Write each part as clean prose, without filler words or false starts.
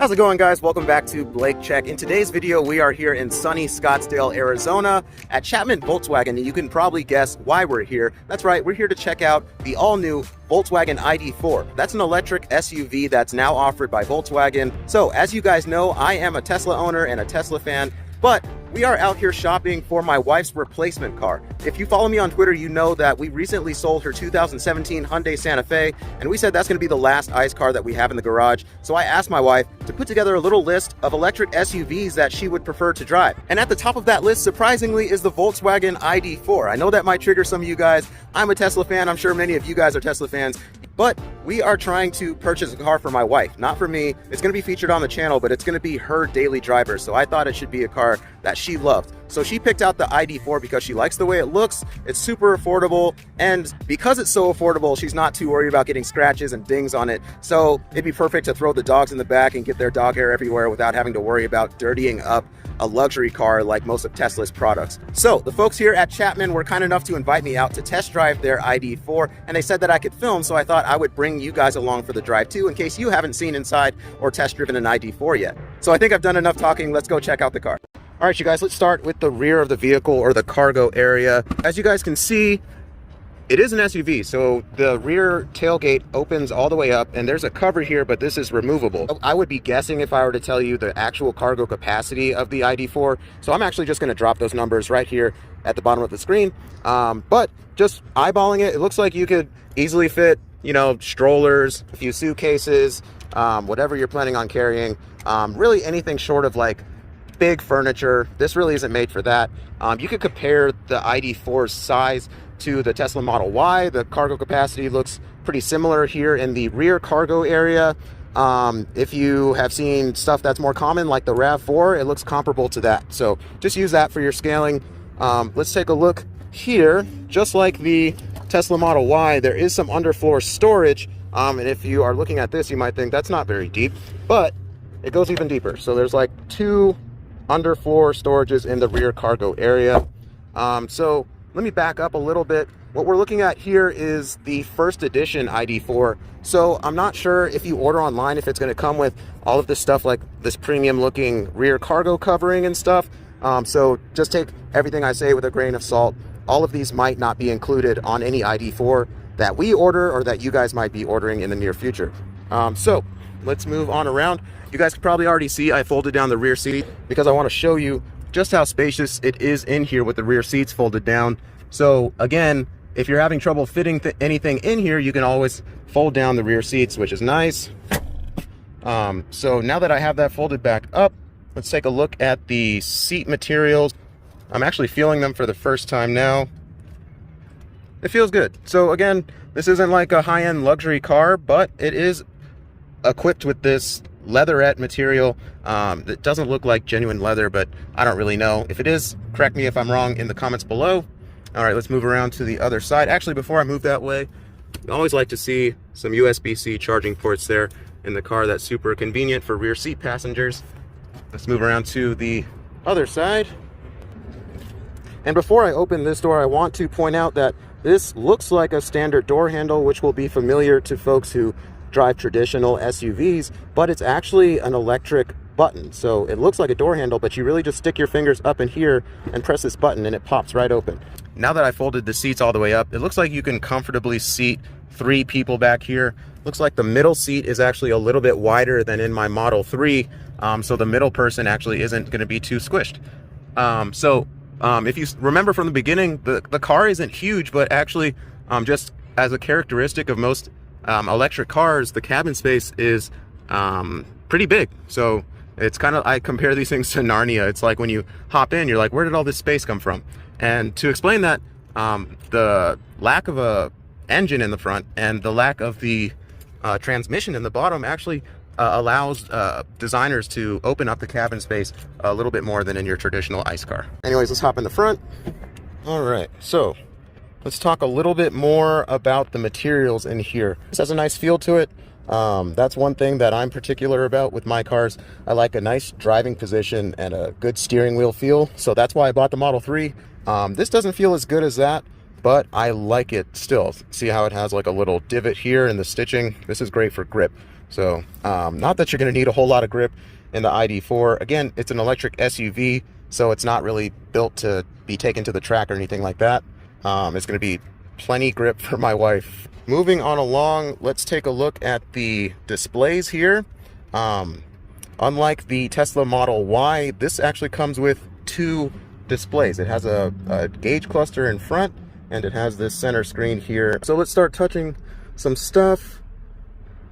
How's it going, guys? Welcome back to Blake Check. In today's video, we are here in sunny Scottsdale, Arizona at Chapman Volkswagen, and you can probably guess why we're here. That's right, we're here to check out the all-new Volkswagen ID.4. That's an electric SUV that's now offered by Volkswagen. So, as you guys know, I am a Tesla owner and a Tesla fan, but we are out here shopping for my wife's replacement car. If you follow me on Twitter, you know that we recently sold her 2017 Hyundai Santa Fe, and we said that's going to be the last ICE car that we have in the garage. So I asked my wife to put together a little list of electric SUVs that she would prefer to drive. And at the top of that list, surprisingly, is the Volkswagen ID.4. I know that might trigger some of you guys. I'm a Tesla fan. I'm sure many of you guys are Tesla fans. But we are trying to purchase a car for my wife, not for me. It's going to be featured on the channel, but it's going to be her daily driver. So I thought it should be a car that she loved. So she picked out the ID.4 because she likes the way it looks. It's super affordable. And because it's so affordable, she's not too worried about getting scratches and dings on it. So it'd be perfect to throw the dogs in the back and get their dog hair everywhere without having to worry about dirtying up a luxury car like most of Tesla's products. So the folks here at Chapman were kind enough to invite me out to test drive their ID.4, and they said that I could film, so I thought I would bring you guys along for the drive too, in case you haven't seen inside or test driven an ID.4 yet. So I think I've done enough talking. Let's go check out the car. All right, you guys, let's start with the rear of the vehicle, or the cargo area. As you guys can see, it is an SUV, so the rear tailgate opens all the way up, and there's a cover here, but this is removable. I would be guessing if I were to tell you the actual cargo capacity of the ID.4, so I'm actually just going to drop those numbers right here at the bottom of the screen. But just eyeballing it, it looks like you could easily fit, you know, strollers, a few suitcases, whatever you're planning on carrying. Really anything short of like big furniture. This really isn't made for that. You could compare the ID.4's size to the Tesla Model Y. The cargo capacity looks pretty similar here in the rear cargo area. If you have seen stuff that's more common like the RAV4, it looks comparable to that. So just use that for your scaling. Let's take a look here. Just like the Tesla Model Y, there is some underfloor storage. And if you are looking at this, you might think that's not very deep, but it goes even deeper. So there's like 2 underfloor storages in the rear cargo area. So let me back up a little bit. What we're looking at here is the first edition ID.4. So I'm not sure if you order online if it's going to come with all of this stuff, like this premium looking rear cargo covering and stuff. So just take everything I say with a grain of salt. All of these might not be included on any ID.4 that we order or that you guys might be ordering in the near future. So let's move on around. You guys can probably already see I folded down the rear seat because I want to show you just how spacious it is in here with the rear seats folded down. So again, if you're having trouble fitting anything in here, you can always fold down the rear seats, which is nice. So now that I have that folded back up, let's take a look at the seat materials. I'm actually feeling them for the first time now. It feels good. So again, this isn't like a high-end luxury car, but it is equipped with this leatherette material that doesn't look like genuine leather, but I don't really know. If it is, correct me if I'm wrong in the comments below. All right, let's move around to the other side. Actually, before I move that way, I always like to see some USB-C charging ports there in the car. That's super convenient for rear seat passengers. Let's move around to the other side. And before I open this door, I want to point out that this looks like a standard door handle, which will be familiar to folks who drive traditional SUVs, but it's actually an electric button. So it looks like a door handle, but you really just stick your fingers up in here and press this button and it pops right open. Now that I folded the seats all the way up, it looks like you can comfortably seat 3 people back here. Looks like the middle seat is actually a little bit wider than in my Model 3. So the middle person actually isn't going to be too squished. If you remember from the beginning, the car isn't huge, but actually just as a characteristic of most electric cars, the cabin space is pretty big. So it's kind of, I compare these things to Narnia. It's like when you hop in, you're like, where did all this space come from? And to explain that, the lack of a engine in the front and the lack of the transmission in the bottom actually allows designers to open up the cabin space a little bit more than in your traditional ICE car. Anyways, let's hop in the front. All right, so let's talk a little bit more about the materials in here. This has a nice feel to it. That's one thing that I'm particular about with my cars. I like a nice driving position and a good steering wheel feel. So that's why I bought the Model 3. This doesn't feel as good as that, but I like it still. See how it has like a little divot here in the stitching? This is great for grip. So not that you're going to need a whole lot of grip in the ID.4. Again, it's an electric SUV, so it's not really built to be taken to the track or anything like that. It's going to be plenty grip for my wife. Moving on along, let's take a look at the displays here. Unlike the Tesla Model Y, this actually comes with two displays. It has a gauge cluster in front, and it has this center screen here. So let's start touching some stuff.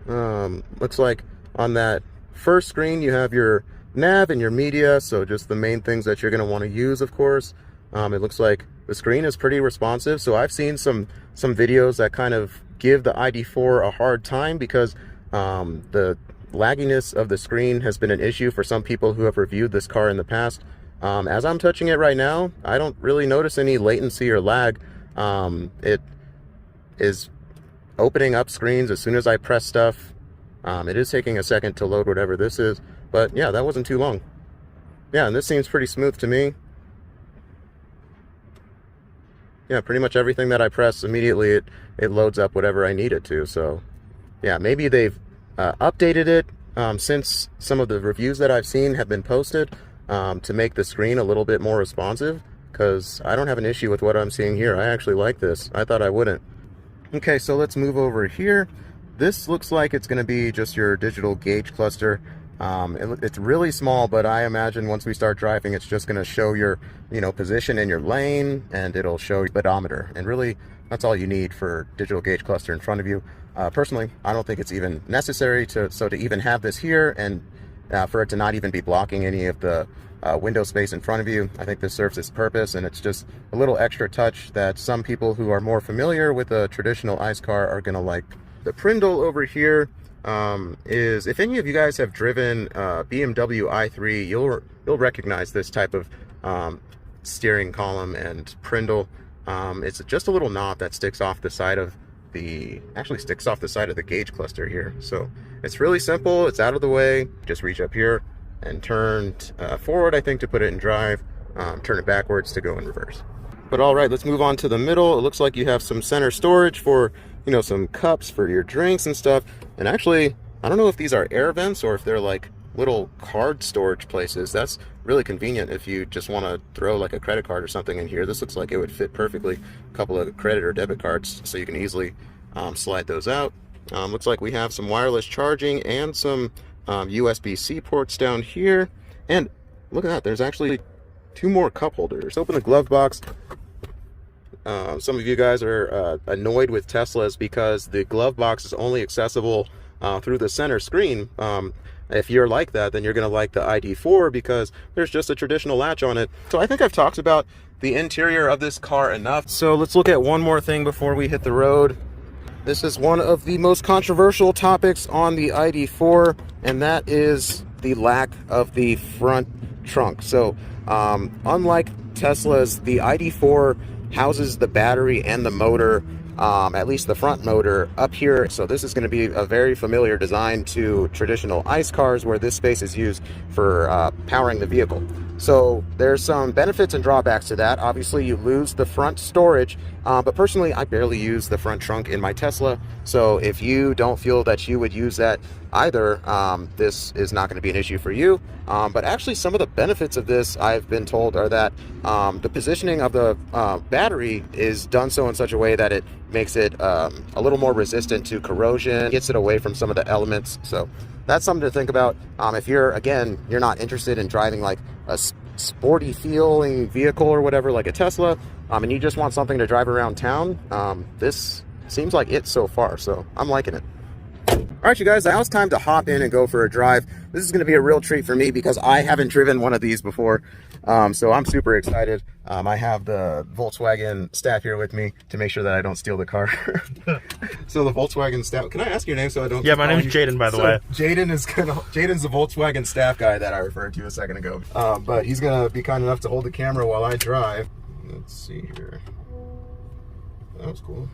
Looks like on that first screen you have your nav and your media, so just the main things that you're going to want to use, of course. It looks like the screen is pretty responsive, so I've seen some videos that kind of give the ID.4 a hard time because the lagginess of the screen has been an issue for some people who have reviewed this car in the past. As I'm touching it right now, I don't really notice any latency or lag. It is opening up screens as soon as I press stuff. It is taking a second to load whatever this is, but yeah, that wasn't too long. Yeah, and this seems pretty smooth to me. Yeah, pretty much everything that I press immediately, it loads up whatever I need it to. So yeah, maybe they've updated it since some of the reviews that I've seen have been posted to make the screen a little bit more responsive, because I don't have an issue with what I'm seeing here. I actually like this. I thought I wouldn't. Okay, so let's move over here. This looks like it's going to be just your digital gauge cluster. It's really small, but I imagine once we start driving, it's just going to show your, position in your lane, and it'll show your speedometer. And really, that's all you need for digital gauge cluster in front of you. Personally, I don't think it's even necessary to even have this here, and for it to not even be blocking any of the window space in front of you. I think this serves its purpose, and it's just a little extra touch that some people who are more familiar with a traditional ICE car are going to like. The Prindle over here is, if any of you guys have driven BMW i3, you'll recognize this type of steering column and Prindle. It's just a little knob that sticks off the side of the gauge cluster here. So it's really simple. It's out of the way. Just reach up here and turn forward, I think, to put it in drive. Turn it backwards to go in reverse. But all right, let's move on to the middle. It looks like you have some center storage for, some cups for your drinks and stuff. And actually, I don't know if these are air vents or if they're like little card storage places. That's really convenient if you just want to throw like a credit card or something in here. This looks like it would fit perfectly. A couple of credit or debit cards, so you can easily slide those out. Looks like we have some wireless charging and some USB-C ports down here. And look at that, there's actually 2 more cup holders. Open the glove box. Some of you guys are annoyed with Teslas because the glove box is only accessible through the center screen. If you're like that, then you're going to like the ID.4 because there's just a traditional latch on it. So I think I've talked about the interior of this car enough. So let's look at one more thing before we hit the road. This is one of the most controversial topics on the ID.4, and that is the lack of the front trunk. So unlike Tesla's, the ID.4 houses the battery and the motor, at least the front motor, up here. So this is going to be a very familiar design to traditional ICE cars, where this space is used for powering the vehicle. So there's some benefits and drawbacks to that. Obviously, you lose the front storage, but personally, I barely use the front trunk in my Tesla. So if you don't feel that you would use that either, this is not going to be an issue for you. But actually, some of the benefits of this, I've been told, are that the positioning of the battery is done so in such a way that it makes it a little more resistant to corrosion, gets it away from some of the elements. So that's something to think about. If you're not interested in driving like a sporty feeling vehicle or whatever, like a Tesla, and you just want something to drive around town, this seems like it so far. So I'm liking it. All right, you guys, now it's time to hop in and go for a drive. This is going to be a real treat for me because I haven't driven one of these before. So I'm super excited. I have the Volkswagen staff here with me to make sure that I don't steal the car. So the Volkswagen staff, can I ask your name so I don't? Yeah, my name's Jaden, by the way. Jaden's the Volkswagen staff guy that I referred to a second ago. But he's going to be kind enough to hold the camera while I drive. Let's see here. That was cool.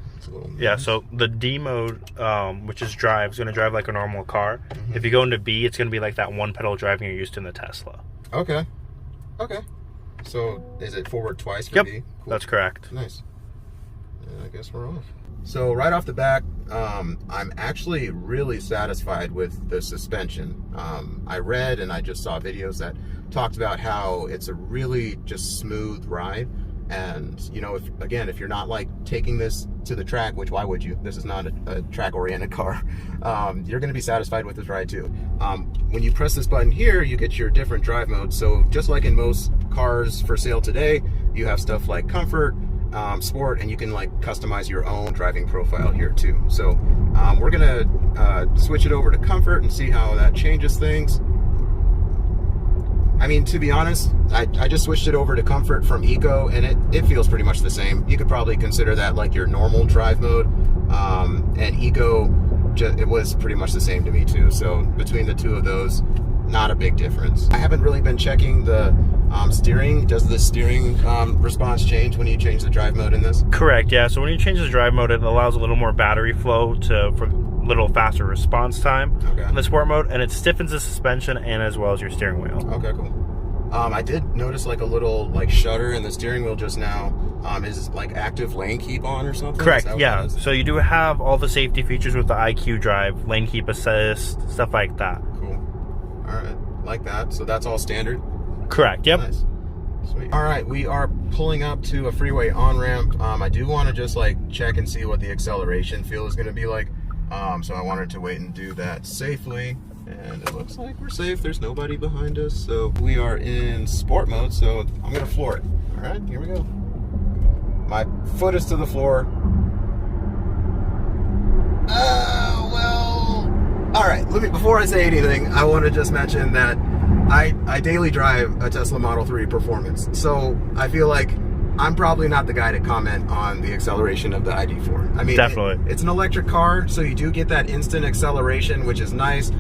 Yeah, so the D mode, which is drive, is going to drive like a normal car. Mm-hmm. If you go into B, it's going to be like that one pedal driving you're used to in the Tesla. Okay. So is it forward twice for B? Cool. That's correct. Nice. And I guess we're off. So right off the back, I'm actually really satisfied with the suspension. I read and I just saw videos that talked about how it's a really just smooth ride. And, you know, if you're not like taking this to the track, which why would you? This is not a track-oriented car. You're going to be satisfied with this ride too. When you press this button here, you get your different drive modes. So just like in most cars for sale today, you have stuff like comfort, sport, and you can like customize your own driving profile here too. So we're gonna switch it over to comfort and see how that changes things. I mean, to be honest, I just switched it over to comfort from eco, and it feels pretty much the same. You could probably consider that like your normal drive mode, and eco, it was pretty much the same to me too. So between the two of those, not a big difference. I haven't really been checking the steering. Does the steering response change when you change the drive mode in this? Correct, yeah. So when you change the drive mode, it allows a little more battery flow for a little faster response time in the sport mode, and it stiffens the suspension and as well as your steering wheel. Okay, cool. I did notice like a little like shudder in the steering wheel just now. Is like active lane keep on or something? Correct, yeah. So you do have all the safety features with the IQ drive, lane keep assist, stuff like that. Cool. All right, like that. So that's all standard? Correct, yep. Nice. Sweet. All right, we are pulling up to a freeway on-ramp. I do want to just like check and see what the acceleration feel is going to be like. So I wanted to wait and do that safely. And it looks like we're safe. There's nobody behind us. So we are in sport mode, so I'm going to floor it. All right, here we go. My foot is to the floor. Well, all right. Before I say anything, I want to just mention that I daily drive a Tesla Model 3 Performance. So I feel like I'm probably not the guy to comment on the acceleration of the ID.4. I mean, definitely. It's an electric car, so you do get that instant acceleration, which is nice.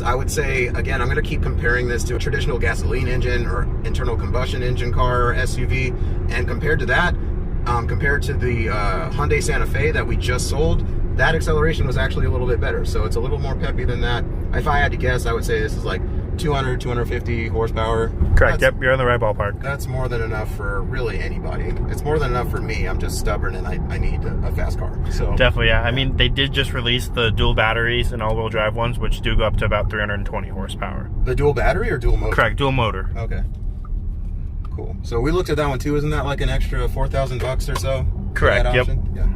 I would say, again, I'm going to keep comparing this to a traditional gasoline engine or internal combustion engine car or SUV. And compared to that, compared to the Hyundai Santa Fe that we just sold, that acceleration was actually a little bit better. So it's a little more peppy than that. If I had to guess, I would say this is like 200, 250 horsepower. Correct, yep, you're in the right ballpark. That's more than enough for really anybody. It's more than enough for me. I'm just stubborn and I need a fast car. So definitely, yeah. I mean, they did just release the dual batteries and all-wheel drive ones, which do go up to about 320 horsepower. The dual battery or dual motor? Correct, dual motor. Okay. Cool. So we looked at that one too. Isn't that like an extra $4,000 or so? Correct, yep. Yeah,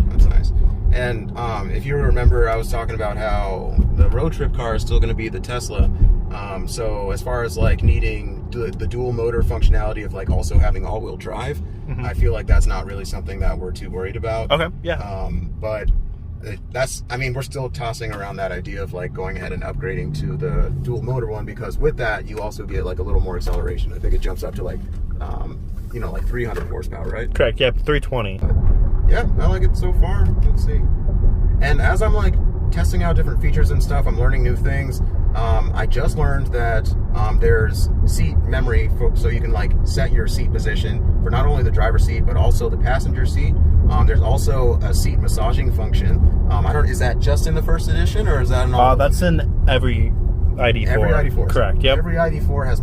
that's nice. And if you remember, I was talking about how the road trip car is still going to be the Tesla. So as far as like needing the dual motor functionality of like also having all-wheel drive, I feel like that's not really something that we're too worried about. Okay, yeah. But I mean, we're still tossing around that idea of like going ahead and upgrading to the dual motor one, because with that you also get like a little more acceleration. I think it jumps up to like you know, like 300 horsepower, right? Correct, yep, 320. Yeah, I like it so far. Let's see. And as I'm like testing out different features and stuff, I'm learning new things. I just learned that there's seat memory, so you can like set your seat position for not only the driver's seat but also the passenger seat. There's also a seat massaging function. Is that just in the first edition, or is that in all? That's in every ID.4. Every ID.4. Correct, yep. Every ID.4 has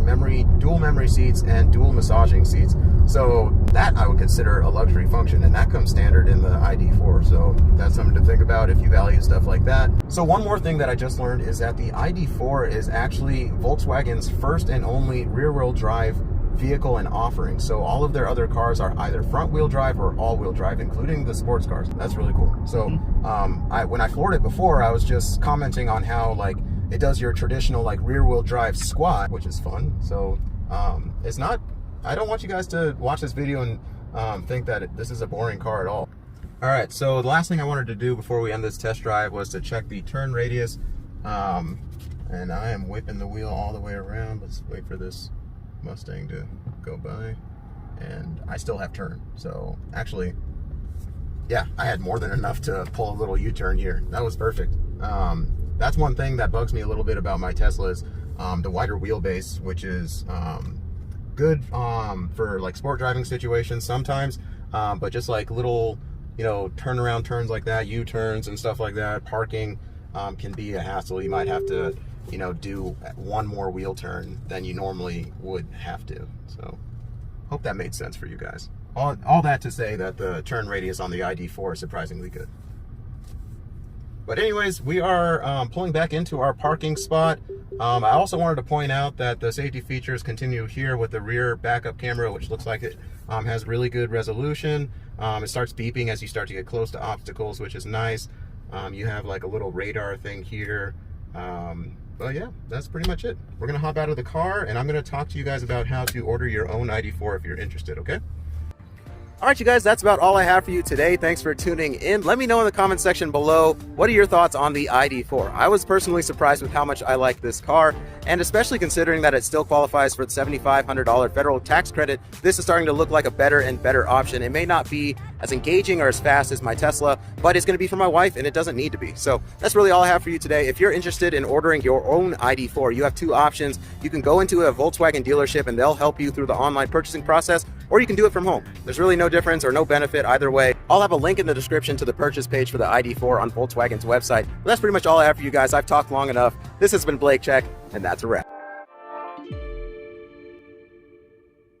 dual memory seats and dual massaging seats. So that I would consider a luxury function, and that comes standard in the ID.4. So that's something to think about if you value stuff like that. So one more thing that I just learned is that the ID.4 is actually Volkswagen's first and only rear-wheel drive vehicle and offering. So all of their other cars are either front-wheel drive or all-wheel drive, including the sports cars. That's really cool. So when I floored it before, I was just commenting on how like it does your traditional like rear-wheel drive squat, which is fun. So it's not, I don't want you guys to watch this video and think that this is a boring car at all. All right, so the last thing I wanted to do before we end this test drive was to check the turn radius. And I am whipping the wheel all the way around. Let's wait for this Mustang to go by. And I still have turn. So actually, yeah, I had more than enough to pull a little U-turn here. That was perfect. That's one thing that bugs me a little bit about my Teslas, the wider wheelbase, which is good for like sport driving situations sometimes, but just like little, you know, turnaround turns like that, U-turns and stuff like that, parking can be a hassle. You might have to, you know, do one more wheel turn than you normally would have to. So hope that made sense for you guys. all that to say that the turn radius on the ID.4 is surprisingly good. But anyways, we are pulling back into our parking spot. I also wanted to point out that the safety features continue here with the rear backup camera, which looks like it has really good resolution. It starts beeping as you start to get close to obstacles, which is nice. You have like a little radar thing here. But yeah, that's pretty much it. We're gonna hop out of the car and I'm gonna talk to you guys about how to order your own ID.4 if you're interested, okay? All right, you guys, that's about all I have for you today. Thanks for tuning in. Let me know in the comment section below, what are your thoughts on the ID.4? I was personally surprised with how much I like this car, and especially considering that it still qualifies for the $7,500 federal tax credit, this is starting to look like a better and better option. It may not be as engaging or as fast as my Tesla, but it's gonna be for my wife and it doesn't need to be. So that's really all I have for you today. If you're interested in ordering your own ID.4, you have two options. You can go into a Volkswagen dealership and they'll help you through the online purchasing process, or you can do it from home. There's really no difference or no benefit either way. I'll have a link in the description to the purchase page for the ID.4 on Volkswagen's website. But that's pretty much all I have for you guys. I've talked long enough. This has been Blake Check, and that's a wrap.